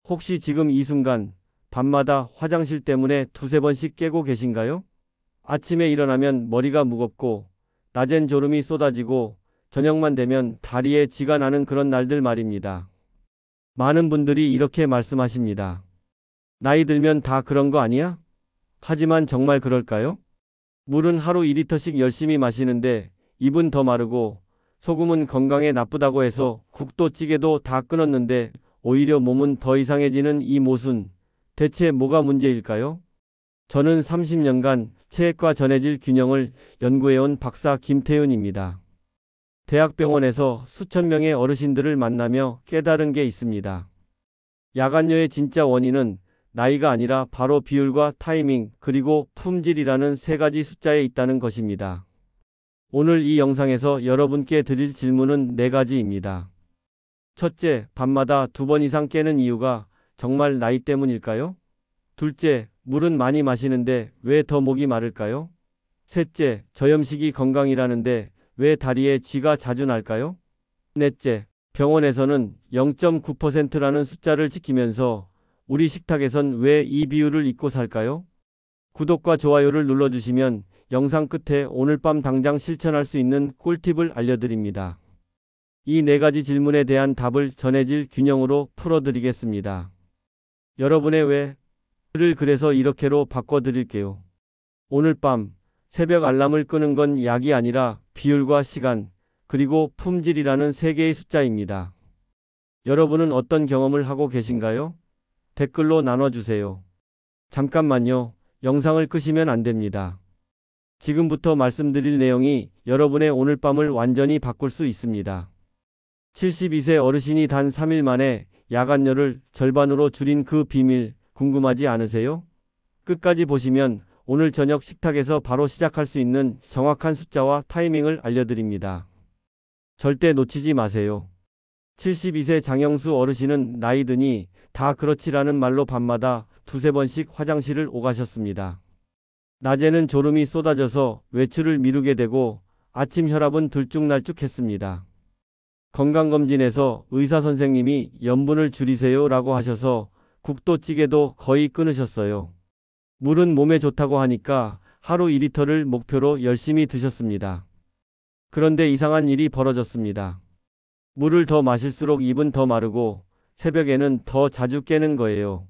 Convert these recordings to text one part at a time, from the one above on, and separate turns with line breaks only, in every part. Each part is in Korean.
혹시 지금 이 순간 밤마다 화장실 때문에 두세 번씩 깨고 계신가요? 아침에 일어나면 머리가 무겁고 낮엔 졸음이 쏟아지고 저녁만 되면 다리에 쥐가 나는 그런 날들 말입니다. 많은 분들이 이렇게 말씀하십니다. 나이 들면 다 그런 거 아니야? 하지만 정말 그럴까요? 물은 하루 2리터씩 열심히 마시는데 입은 더 마르고 소금은 건강에 나쁘다고 해서 국도 찌개도 다 끊었는데 오히려 몸은 더 이상해지는 이 모순. 대체 뭐가 문제일까요? 저는 30년간 체액과 전해질 균형을 연구해온 박사 김태윤입니다. 대학병원에서 수천 명의 어르신들을 만나며 깨달은 게 있습니다. 야간뇨의 진짜 원인은 나이가 아니라 바로 비율과 타이밍 그리고 품질이라는 세 가지 숫자에 있다는 것입니다. 오늘 이 영상에서 여러분께 드릴 질문은 네 가지입니다. 첫째, 밤마다 두 번 이상 깨는 이유가 정말 나이 때문일까요? 둘째, 물은 많이 마시는데 왜 더 목이 마를까요? 셋째, 저염식이 건강이라는데 왜 다리에 쥐가 자주 날까요? 넷째, 병원에서는 0.9%라는 숫자를 지키면서 우리 식탁에선 왜 이 비율을 잊고 살까요? 구독과 좋아요를 눌러주시면 영상 끝에 오늘 밤 당장 실천할 수 있는 꿀팁을 알려드립니다. 이 네 가지 질문에 대한 답을 전해질 균형으로 풀어드리겠습니다. 여러분의 왜를 그래서 이렇게로 바꿔드릴게요. 오늘 밤 새벽 알람을 끄는 건 약이 아니라 비율과 시간 그리고 품질이라는 세 개의 숫자입니다. 여러분은 어떤 경험을 하고 계신가요? 댓글로 나눠주세요. 잠깐만요. 영상을 끄시면 안 됩니다. 지금부터 말씀드릴 내용이 여러분의 오늘 밤을 완전히 바꿀 수 있습니다. 72세 어르신이 단 3일 만에 야간뇨를 절반으로 줄인 그 비밀 궁금하지 않으세요? 끝까지 보시면 오늘 저녁 식탁에서 바로 시작할 수 있는 정확한 숫자와 타이밍을 알려드립니다. 절대 놓치지 마세요. 72세 장영수 어르신은 나이 드니 다 그렇지라는 말로 밤마다 두세 번씩 화장실을 오가셨습니다. 낮에는 졸음이 쏟아져서 외출을 미루게 되고 아침 혈압은 들쭉날쭉했습니다. 건강검진에서 의사 선생님이 염분을 줄이세요 라고 하셔서 국도 찌개도 거의 끊으셨어요. 물은 몸에 좋다고 하니까 하루 2리터를 목표로 열심히 드셨습니다. 그런데 이상한 일이 벌어졌습니다. 물을 더 마실수록 입은 더 마르고 새벽에는 더 자주 깨는 거예요.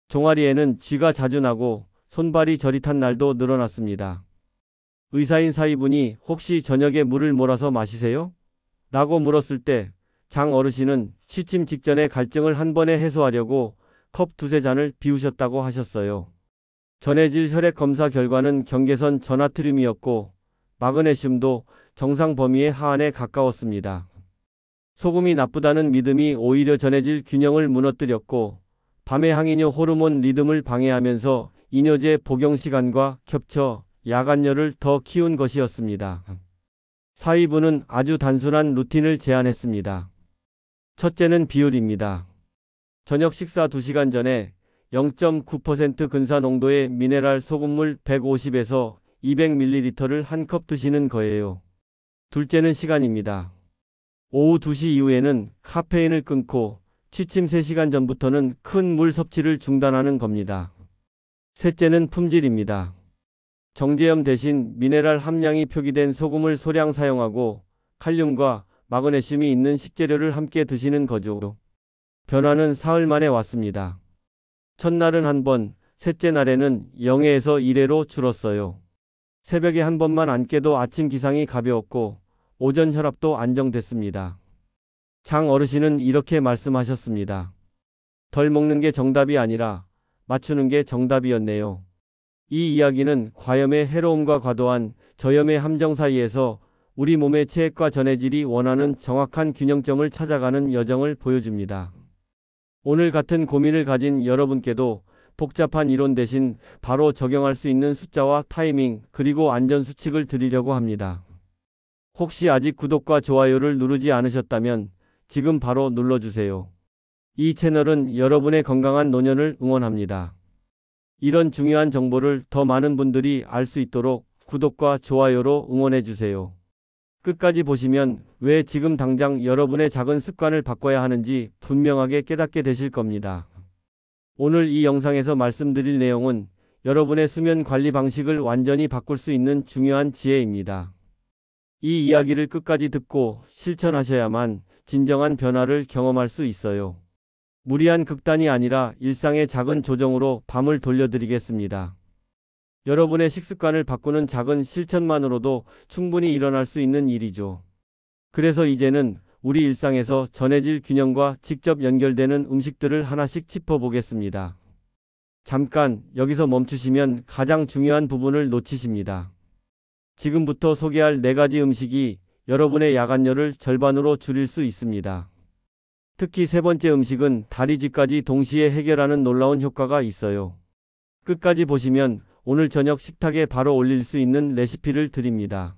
종아리에는 쥐가 자주 나고 손발이 저릿한 날도 늘어났습니다. 의사인 사위분이 혹시 저녁에 물을 몰아서 마시세요? 라고 물었을 때 장 어르신은 취침 직전에 갈증을 한 번에 해소하려고 컵 두세 잔을 비우셨다고 하셨어요. 전해질 혈액 검사 결과는 경계선 저나트륨이었고 마그네슘도 정상 범위의 하한에 가까웠습니다. 소금이 나쁘다는 믿음이 오히려 전해질 균형을 무너뜨렸고 밤의 항이뇨 호르몬 리듬을 방해하면서 이뇨제 복용 시간과 겹쳐 야간뇨를 더 키운 것이었습니다. 사위분은 아주 단순한 루틴을 제안했습니다. 첫째는 비율입니다. 저녁 식사 2시간 전에 0.9% 근사 농도의 미네랄 소금물 150에서 200ml를 한 컵 드시는 거예요. 둘째는 시간입니다. 오후 2시 이후에는 카페인을 끊고 취침 3시간 전부터는 큰 물 섭취를 중단하는 겁니다. 셋째는 품질입니다. 정제염 대신 미네랄 함량이 표기된 소금을 소량 사용하고 칼륨과 마그네슘이 있는 식재료를 함께 드시는 거죠. 변화는 사흘 만에 왔습니다. 첫날은 한 번, 셋째 날에는 0에서 1회로 줄었어요. 새벽에 한 번만 안 깨도 아침 기상이 가벼웠고 오전 혈압도 안정됐습니다. 장 어르신은 이렇게 말씀하셨습니다. 덜 먹는 게 정답이 아니라 맞추는 게 정답이었네요. 이 이야기는 과염의 해로움과 과도한 저염의 함정 사이에서 우리 몸의 체액과 전해질이 원하는 정확한 균형점을 찾아가는 여정을 보여줍니다. 오늘 같은 고민을 가진 여러분께도 복잡한 이론 대신 바로 적용할 수 있는 숫자와 타이밍 그리고 안전수칙을 드리려고 합니다. 혹시 아직 구독과 좋아요를 누르지 않으셨다면 지금 바로 눌러주세요. 이 채널은 여러분의 건강한 노년을 응원합니다. 이런 중요한 정보를 더 많은 분들이 알 수 있도록 구독과 좋아요로 응원해주세요. 끝까지 보시면 왜 지금 당장 여러분의 작은 습관을 바꿔야 하는지 분명하게 깨닫게 되실 겁니다. 오늘 이 영상에서 말씀드릴 내용은 여러분의 수면 관리 방식을 완전히 바꿀 수 있는 중요한 지혜입니다. 이 이야기를 끝까지 듣고 실천하셔야만 진정한 변화를 경험할 수 있어요. 무리한 극단이 아니라 일상의 작은 조정으로 밤을 돌려드리겠습니다. 여러분의 식습관을 바꾸는 작은 실천만으로도 충분히 일어날 수 있는 일이죠. 그래서 이제는 우리 일상에서 전해질 균형과 직접 연결되는 음식들을 하나씩 짚어보겠습니다. 잠깐 여기서 멈추시면 가장 중요한 부분을 놓치십니다. 지금부터 소개할 4가지 음식이 여러분의 야간열을 절반으로 줄일 수 있습니다. 특히 3번째 음식은 다리쥐까지 동시에 해결하는 놀라운 효과가 있어요. 끝까지 보시면 오늘 저녁 식탁에 바로 올릴 수 있는 레시피를 드립니다.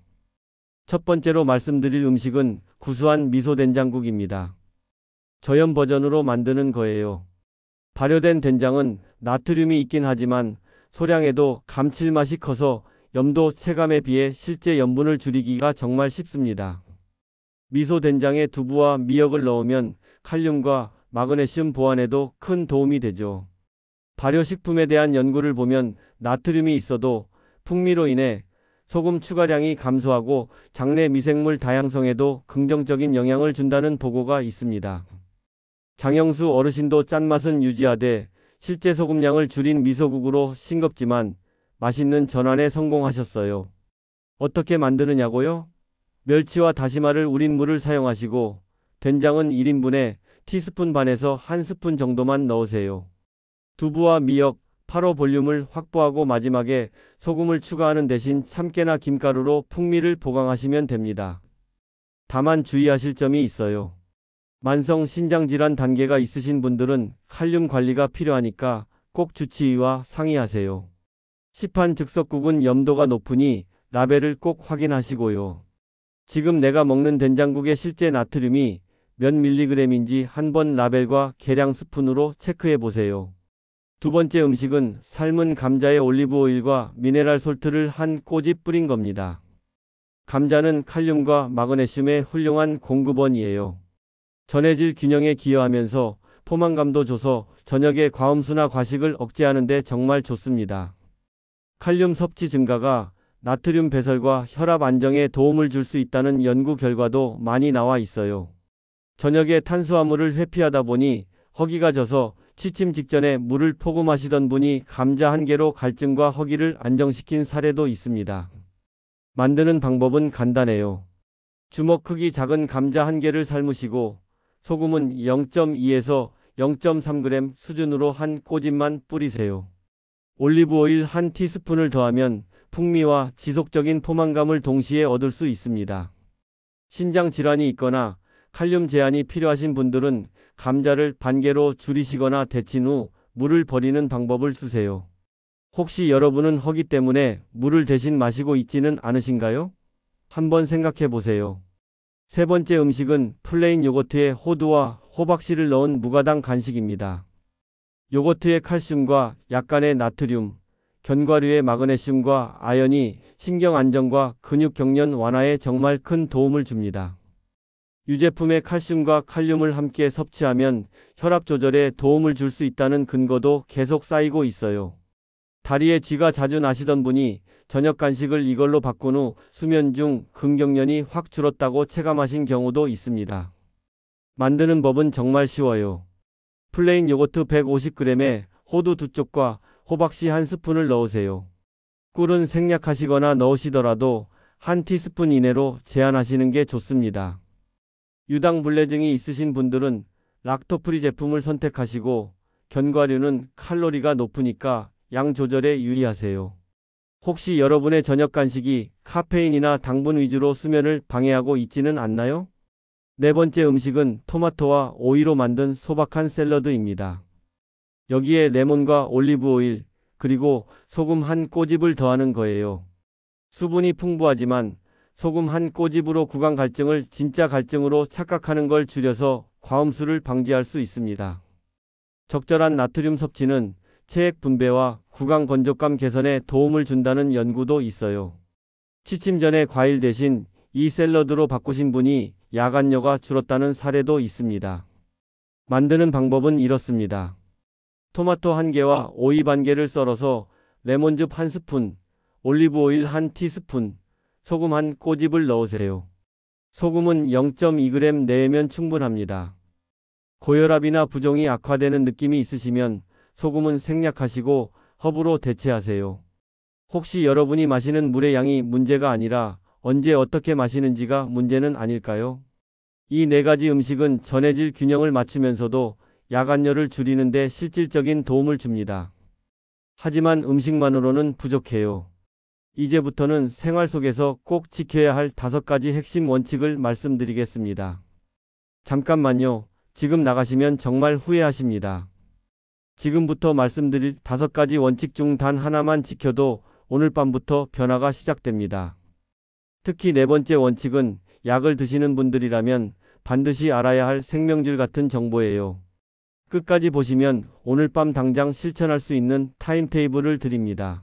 첫 번째로 말씀드릴 음식은 구수한 미소 된장국입니다. 저염 버전으로 만드는 거예요. 발효된 된장은 나트륨이 있긴 하지만 소량에도 감칠맛이 커서 염도 체감에 비해 실제 염분을 줄이기가 정말 쉽습니다. 미소 된장에 두부와 미역을 넣으면 칼륨과 마그네슘 보완에도 큰 도움이 되죠. 발효식품에 대한 연구를 보면 나트륨이 있어도 풍미로 인해 소금 추가량이 감소하고 장내 미생물 다양성에도 긍정적인 영향을 준다는 보고가 있습니다. 장영수 어르신도 짠맛은 유지하되 실제 소금량을 줄인 미소국으로 싱겁지만 맛있는 전환에 성공하셨어요. 어떻게 만드느냐고요? 멸치와 다시마를 우린 물을 사용하시고 된장은 1인분에 티스푼 반에서 1스푼 정도만 넣으세요. 두부와 미역, 파로 볼륨을 확보하고 마지막에 소금을 추가하는 대신 참깨나 김가루로 풍미를 보강하시면 됩니다. 다만 주의하실 점이 있어요. 만성 신장질환 단계가 있으신 분들은 칼륨 관리가 필요하니까 꼭 주치의와 상의하세요. 시판 즉석국은 염도가 높으니 라벨을 꼭 확인하시고요. 지금 내가 먹는 된장국의 실제 나트륨이 몇 밀리그램인지 한번 라벨과 계량 스푼으로 체크해 보세요. 두 번째 음식은 삶은 감자에 올리브 오일과 미네랄 솔트를 한 꼬집 뿌린 겁니다. 감자는 칼륨과 마그네슘의 훌륭한 공급원이에요. 전해질 균형에 기여하면서 포만감도 줘서 저녁에 과음수나 과식을 억제하는 데 정말 좋습니다. 칼륨 섭취 증가가 나트륨 배설과 혈압 안정에 도움을 줄 수 있다는 연구 결과도 많이 나와 있어요. 저녁에 탄수화물을 회피하다 보니 허기가 져서 취침 직전에 물을 포구 마시던 분이 감자 1개로 갈증과 허기를 안정시킨 사례도 있습니다. 만드는 방법은 간단해요. 주먹 크기 작은 감자 1개를 삶으시고 소금은 0.2에서 0.3g 수준으로 한 꼬집만 뿌리세요. 올리브 오일 1티스푼을 더하면 풍미와 지속적인 포만감을 동시에 얻을 수 있습니다. 신장 질환이 있거나 칼륨 제한이 필요하신 분들은 감자를 반개로 줄이시거나 데친 후 물을 버리는 방법을 쓰세요. 혹시 여러분은 허기 때문에 물을 대신 마시고 있지는 않으신가요? 한번 생각해 보세요. 세 번째 음식은 플레인 요거트에 호두와 호박씨를 넣은 무가당 간식입니다. 요거트의 칼슘과 약간의 나트륨, 견과류의 마그네슘과 아연이 신경 안정과 근육 경련 완화에 정말 큰 도움을 줍니다. 유제품의 칼슘과 칼륨을 함께 섭취하면 혈압 조절에 도움을 줄 수 있다는 근거도 계속 쌓이고 있어요. 다리에 쥐가 자주 나시던 분이 저녁 간식을 이걸로 바꾼 후 수면 중 근경련이 확 줄었다고 체감하신 경우도 있습니다. 만드는 법은 정말 쉬워요. 플레인 요거트 150g에 호두 2쪽과 호박씨 1스푼을 넣으세요. 꿀은 생략하시거나 넣으시더라도 1티스푼 이내로 제한하시는 게 좋습니다. 유당 불내증이 있으신 분들은 락토프리 제품을 선택하시고 견과류는 칼로리가 높으니까 양 조절에 유의하세요. 혹시 여러분의 저녁 간식이 카페인이나 당분 위주로 수면을 방해하고 있지는 않나요? 네 번째 음식은 토마토와 오이로 만든 소박한 샐러드입니다. 여기에 레몬과 올리브 오일, 그리고 소금 1꼬집을 더하는 거예요. 수분이 풍부하지만 소금 1꼬집으로 구강 갈증을 진짜 갈증으로 착각하는 걸 줄여서 과음수를 방지할 수 있습니다. 적절한 나트륨 섭취는 체액 분배와 구강 건조감 개선에 도움을 준다는 연구도 있어요. 취침 전에 과일 대신 이 샐러드로 바꾸신 분이 야간여가 줄었다는 사례도 있습니다. 만드는 방법은 이렇습니다. 토마토 1개와 오이 반개를 썰어서 레몬즙 1스푼, 올리브오일 1티스푼, 소금 1꼬집을 넣으세요. 소금은 0.2g 내면 충분합니다. 고혈압이나 부종이 악화되는 느낌이 있으시면 소금은 생략하시고 허브로 대체하세요. 혹시 여러분이 마시는 물의 양이 문제가 아니라 언제 어떻게 마시는지가 문제는 아닐까요? 이 4가지 음식은 전해질 균형을 맞추면서도 야간열을 줄이는 데 실질적인 도움을 줍니다. 하지만 음식만으로는 부족해요. 이제부터는 생활 속에서 꼭 지켜야 할 5가지 핵심 원칙을 말씀드리겠습니다. 잠깐만요. 지금 나가시면 정말 후회하십니다. 지금부터 말씀드릴 5가지 원칙 중 단 하나만 지켜도 오늘 밤부터 변화가 시작됩니다. 특히 4번째 원칙은 약을 드시는 분들이라면 반드시 알아야 할 생명줄 같은 정보예요. 끝까지 보시면 오늘 밤 당장 실천할 수 있는 타임테이블을 드립니다.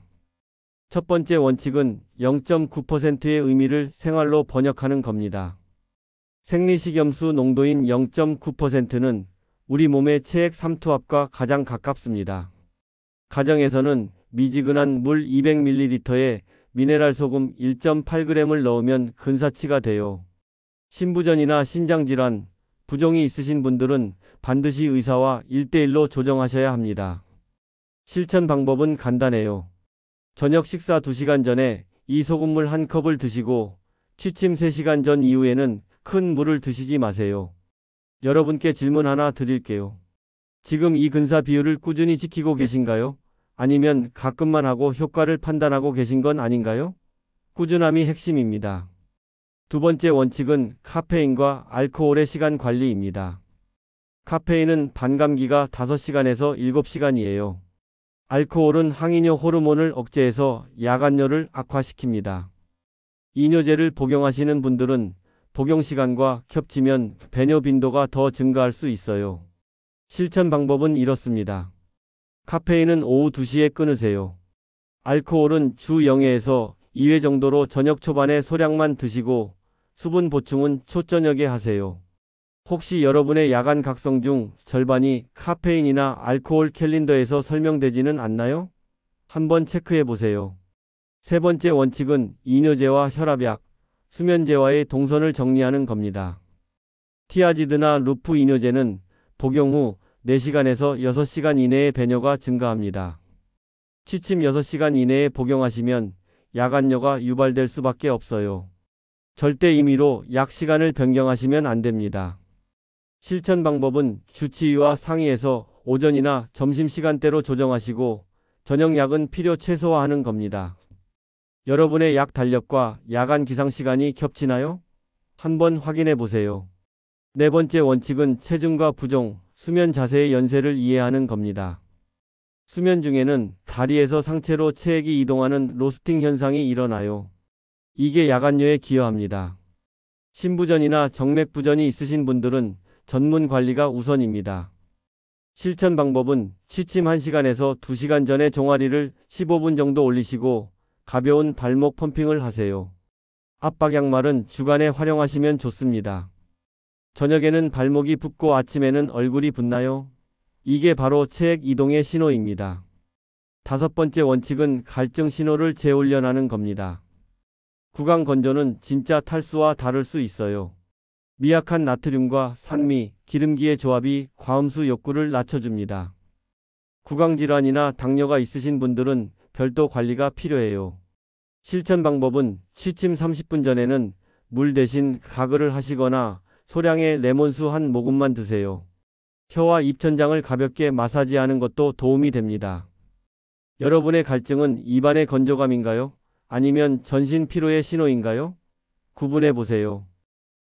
첫 번째 원칙은 0.9%의 의미를 생활로 번역하는 겁니다. 생리식염수 농도인 0.9%는 우리 몸의 체액 삼투압과 가장 가깝습니다. 가정에서는 미지근한 물 200ml에 미네랄 소금 1.8g을 넣으면 근사치가 돼요. 신부전이나 신장질환, 부종이 있으신 분들은 반드시 의사와 1대1로 조정하셔야 합니다. 실천 방법은 간단해요. 저녁 식사 2시간 전에 이 소금물 1컵을 드시고 취침 3시간 전 이후에는 큰 물을 드시지 마세요. 여러분께 질문 하나 드릴게요. 지금 이 근사 비율을 꾸준히 지키고 계신가요? 아니면 가끔만 하고 효과를 판단하고 계신 건 아닌가요? 꾸준함이 핵심입니다. 두 번째 원칙은 카페인과 알코올의 시간 관리입니다. 카페인은 반감기가 5시간에서 7시간이에요. 알코올은 항이뇨 호르몬을 억제해서 야간열을 악화시킵니다. 이뇨제를 복용하시는 분들은 복용 시간과 겹치면 배뇨 빈도가 더 증가할 수 있어요. 실천 방법은 이렇습니다. 카페인은 오후 2시에 끊으세요. 알코올은 주 0회에서 2회 정도로 저녁 초반에 소량만 드시고 수분 보충은 초저녁에 하세요. 혹시 여러분의 야간 각성 중 절반이 카페인이나 알코올 캘린더에서 설명되지는 않나요? 한번 체크해 보세요. 세 번째 원칙은 이뇨제와 혈압약, 수면제와의 동선을 정리하는 겁니다. 티아지드나 루프 이뇨제는 복용 후 4시간에서 6시간 이내에 배뇨가 증가합니다. 취침 6시간 이내에 복용하시면 야간뇨가 유발될 수밖에 없어요. 절대 임의로 약 시간을 변경하시면 안 됩니다. 실천 방법은 주치의와 상의해서 오전이나 점심시간대로 조정하시고 저녁 약은 필요 최소화하는 겁니다. 여러분의 약 달력과 야간 기상 시간이 겹치나요? 한번 확인해 보세요. 네 번째 원칙은 체중과 부종, 수면 자세의 연세를 이해하는 겁니다. 수면 중에는 다리에서 상체로 체액이 이동하는 로스팅 현상이 일어나요. 이게 야간뇨에 기여합니다. 신부전이나 정맥부전이 있으신 분들은 전문 관리가 우선입니다. 실천 방법은 취침 1시간에서 2시간 전에 종아리를 15분 정도 올리시고 가벼운 발목 펌핑을 하세요. 압박 양말은 주간에 활용하시면 좋습니다. 저녁에는 발목이 붓고 아침에는 얼굴이 붓나요? 이게 바로 체액 이동의 신호입니다. 5번째 원칙은 갈증 신호를 재훈련하는 겁니다. 구강 건조는 진짜 탈수와 다를 수 있어요. 미약한 나트륨과 산미, 기름기의 조합이 과음수 욕구를 낮춰줍니다. 구강질환이나 당뇨가 있으신 분들은 별도 관리가 필요해요. 실천 방법은 취침 30분 전에는 물 대신 가글을 하시거나 소량의 레몬수 한 모금만 드세요. 혀와 입천장을 가볍게 마사지하는 것도 도움이 됩니다. 여러분의 갈증은 입안의 건조감인가요? 아니면 전신 피로의 신호인가요? 구분해 보세요.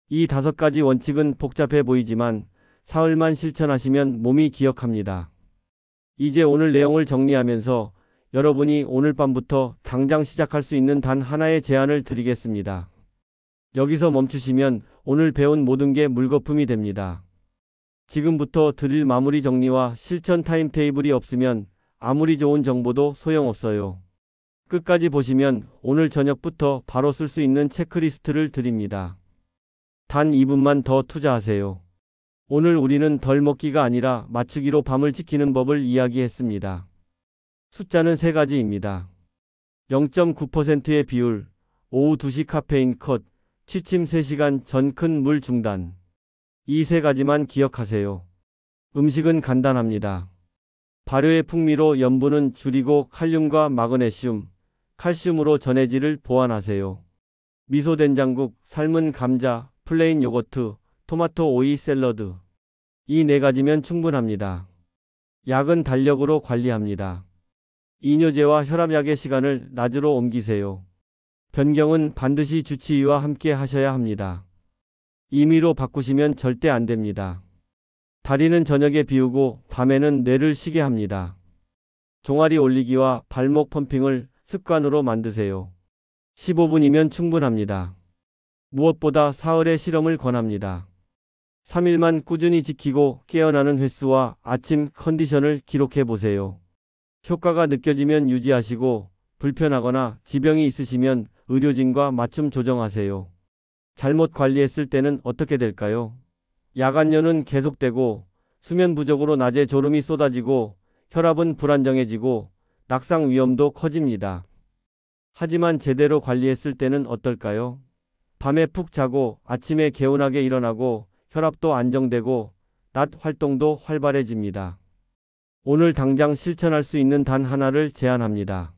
이 5가지 원칙은 복잡해 보이지만 사흘만 실천하시면 몸이 기억합니다. 이제 오늘 내용을 정리하면서 여러분이 오늘 밤부터 당장 시작할 수 있는 단 하나의 제안을 드리겠습니다. 여기서 멈추시면 오늘 배운 모든 게 물거품이 됩니다. 지금부터 드릴 마무리 정리와 실천 타임테이블이 없으면 아무리 좋은 정보도 소용없어요. 끝까지 보시면 오늘 저녁부터 바로 쓸 수 있는 체크리스트를 드립니다. 단 2분만 더 투자하세요. 오늘 우리는 덜 먹기가 아니라 맞추기로 밤을 지키는 법을 이야기했습니다. 숫자는 세 가지입니다. 0.9%의 비율, 오후 2시 카페인 컷, 취침 3시간 전 큰 물 중단. 이 세 가지만 기억하세요. 음식은 간단합니다. 발효의 풍미로 염분은 줄이고 칼륨과 마그네슘, 칼슘으로 전해질을 보완하세요. 미소 된장국, 삶은 감자, 플레인 요거트, 토마토 오이 샐러드. 이 네 가지면 충분합니다. 약은 달력으로 관리합니다. 이뇨제와 혈압약의 시간을 낮으로 옮기세요. 변경은 반드시 주치의와 함께 하셔야 합니다. 임의로 바꾸시면 절대 안 됩니다. 다리는 저녁에 비우고 밤에는 뇌를 쉬게 합니다. 종아리 올리기와 발목 펌핑을 습관으로 만드세요. 15분이면 충분합니다. 무엇보다 사흘의 실험을 권합니다. 3일만 꾸준히 지키고 깨어나는 횟수와 아침 컨디션을 기록해 보세요. 효과가 느껴지면 유지하시고 불편하거나 지병이 있으시면 의료진과 맞춤 조정하세요. 잘못 관리했을 때는 어떻게 될까요? 야간연은 계속되고 수면 부족으로 낮에 졸음이 쏟아지고 혈압은 불안정해지고 낙상 위험도 커집니다. 하지만 제대로 관리했을 때는 어떨까요? 밤에 푹 자고 아침에 개운하게 일어나고 혈압도 안정되고 낮 활동도 활발해집니다. 오늘 당장 실천할 수 있는 단 하나를 제안합니다.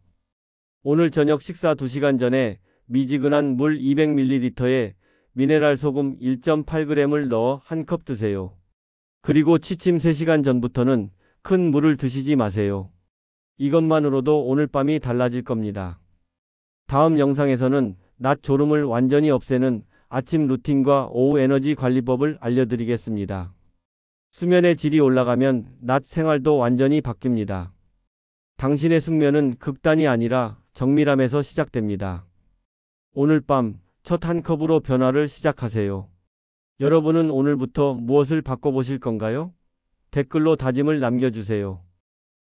오늘 저녁 식사 2시간 전에 미지근한 물 200ml에 미네랄 소금 1.8g을 넣어 한 컵 드세요. 그리고 취침 3시간 전부터는 큰 물을 드시지 마세요. 이것만으로도 오늘 밤이 달라질 겁니다. 다음 영상에서는 낮 졸음을 완전히 없애는 아침 루틴과 오후 에너지 관리법을 알려드리겠습니다. 수면의 질이 올라가면 낮 생활도 완전히 바뀝니다. 당신의 숙면은 극단이 아니라 정밀함에서 시작됩니다. 오늘 밤 첫 한 컵으로 변화를 시작하세요. 여러분은 오늘부터 무엇을 바꿔보실 건가요? 댓글로 다짐을 남겨주세요.